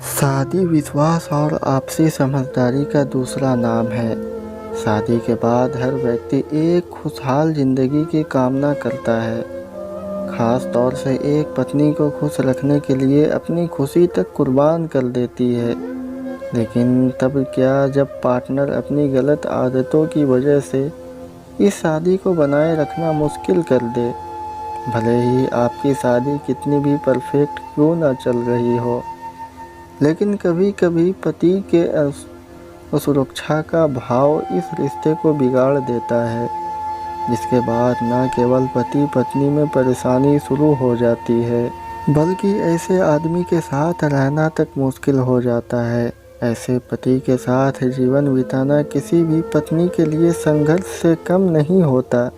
शादी विश्वास और आपसी समझदारी का दूसरा नाम है। शादी के बाद हर व्यक्ति एक खुशहाल ज़िंदगी की कामना करता है। खास तौर से एक पत्नी को खुश रखने के लिए अपनी खुशी तक कुर्बान कर देती है। लेकिन तब क्या जब पार्टनर अपनी गलत आदतों की वजह से इस शादी को बनाए रखना मुश्किल कर दे। भले ही आपकी शादी कितनी भी परफेक्ट क्यों ना चल रही हो, लेकिन कभी कभी पति के असुरक्षा का भाव इस रिश्ते को बिगाड़ देता है, जिसके बाद न केवल पति पत्नी में परेशानी शुरू हो जाती है, बल्कि ऐसे आदमी के साथ रहना तक मुश्किल हो जाता है। ऐसे पति के साथ जीवन बिताना किसी भी पत्नी के लिए संघर्ष से कम नहीं होता।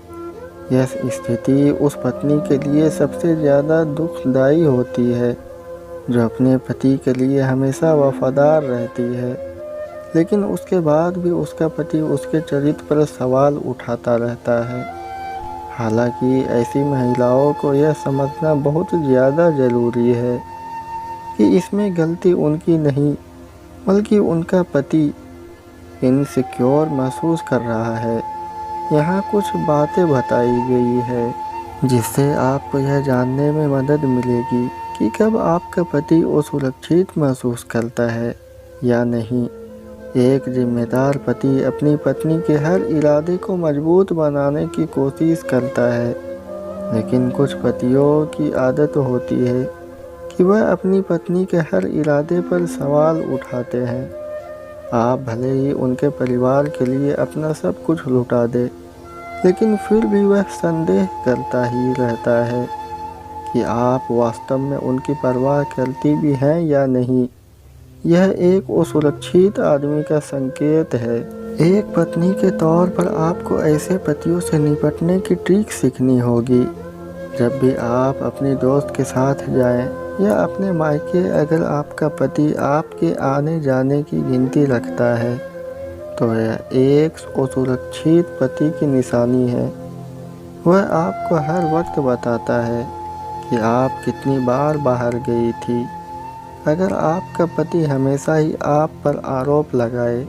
यह स्थिति उस पत्नी के लिए सबसे ज़्यादा दुखदाई होती है जो अपने पति के लिए हमेशा वफादार रहती है, लेकिन उसके बाद भी उसका पति उसके चरित्र पर सवाल उठाता रहता है। हालांकि ऐसी महिलाओं को यह समझना बहुत ज़्यादा ज़रूरी है कि इसमें गलती उनकी नहीं, बल्कि उनका पति इनसिक्योर महसूस कर रहा है। यहाँ कुछ बातें बताई गई है जिससे आपको यह जानने में मदद मिलेगी कि कब आपका पति असुरक्षित महसूस करता है या नहीं। एक जिम्मेदार पति अपनी पत्नी के हर इरादे को मजबूत बनाने की कोशिश करता है, लेकिन कुछ पतियों की आदत होती है कि वह अपनी पत्नी के हर इरादे पर सवाल उठाते हैं। आप भले ही उनके परिवार के लिए अपना सब कुछ लुटा दे, लेकिन फिर भी वह संदेह करता ही रहता है कि आप वास्तव में उनकी परवाह करती भी हैं या नहीं। यह एक असुरक्षित आदमी का संकेत है। एक पत्नी के तौर पर आपको ऐसे पतियों से निपटने की ट्रिक सीखनी होगी। जब भी आप अपने दोस्त के साथ जाएं या अपने मायके, अगर आपका पति आपके आने जाने की गिनती रखता है तो यह एक असुरक्षित पति की निशानी है। वह आपको हर वक्त बताता है कि आप कितनी बार बाहर गई थी। अगर आपका पति हमेशा ही आप पर आरोप लगाए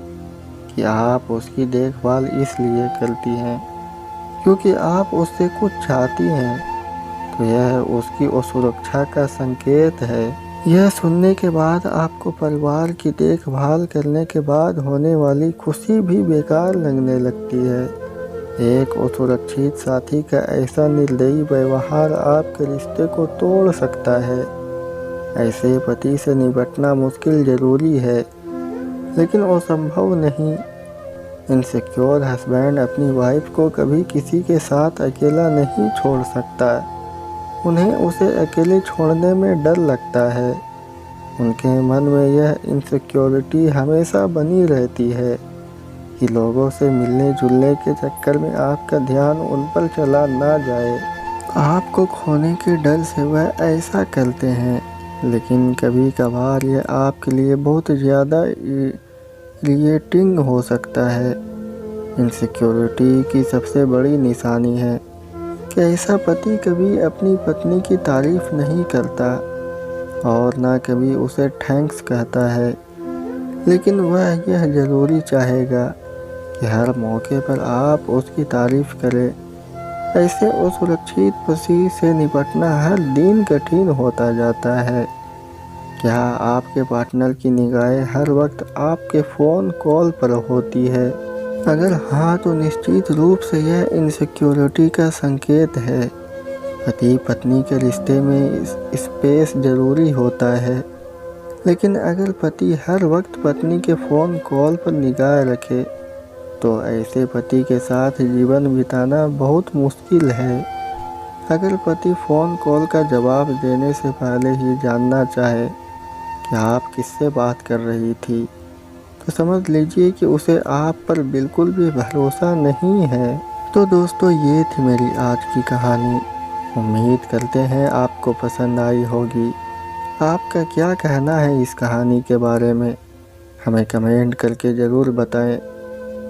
कि आप उसकी देखभाल इसलिए करती हैं क्योंकि आप उससे कुछ चाहती हैं, तो यह उसकी असुरक्षा का संकेत है। यह सुनने के बाद आपको परिवार की देखभाल करने के बाद होने वाली खुशी भी बेकार लगने लगती है। एक असुरक्षित साथी का ऐसा निर्दयी व्यवहार आपके रिश्ते को तोड़ सकता है। ऐसे पति से निपटना मुश्किल जरूरी है, लेकिन असंभव नहीं। इनसिक्योर हस्बैंड अपनी वाइफ को कभी किसी के साथ अकेला नहीं छोड़ सकता। उन्हें उसे अकेले छोड़ने में डर लगता है। उनके मन में यह इनसिक्योरिटी हमेशा बनी रहती है कि लोगों से मिलने जुलने के चक्कर में आपका ध्यान उन पर चला ना जाए। आपको खोने के डर से वह ऐसा करते हैं, लेकिन कभी कभार यह आपके लिए बहुत ज़्यादा इरिटेटिंग हो सकता है। इनसिक्योरिटी की सबसे बड़ी निशानी है कि ऐसा पति कभी अपनी पत्नी की तारीफ नहीं करता और ना कभी उसे थैंक्स कहता है, लेकिन वह यह ज़रूरी चाहेगा कि हर मौके पर आप उसकी तारीफ करें। ऐसे असुरक्षित पति से निपटना हर दिन कठिन होता जाता है। क्या आपके पार्टनर की निगाहें हर वक्त आपके फ़ोन कॉल पर होती है? अगर हाँ, तो निश्चित रूप से यह इनसिक्योरिटी का संकेत है। पति पत्नी के रिश्ते में स्पेस ज़रूरी होता है, लेकिन अगर पति हर वक्त पत्नी के फ़ोन कॉल पर निगाह रखे तो ऐसे पति के साथ जीवन बिताना बहुत मुश्किल है। अगर पति फ़ोन कॉल का जवाब देने से पहले ही जानना चाहे कि आप किससे बात कर रही थी, तो समझ लीजिए कि उसे आप पर बिल्कुल भी भरोसा नहीं है। तो दोस्तों, ये थी मेरी आज की कहानी। उम्मीद करते हैं आपको पसंद आई होगी। आपका क्या कहना है इस कहानी के बारे में, हमें कमेंट करके ज़रूर बताएं।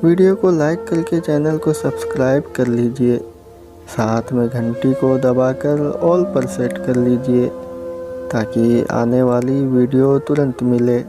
वीडियो को लाइक करके चैनल को सब्सक्राइब कर लीजिए। साथ में घंटी को दबाकर ऑल पर सेट कर लीजिए ताकि आने वाली वीडियो तुरंत मिले।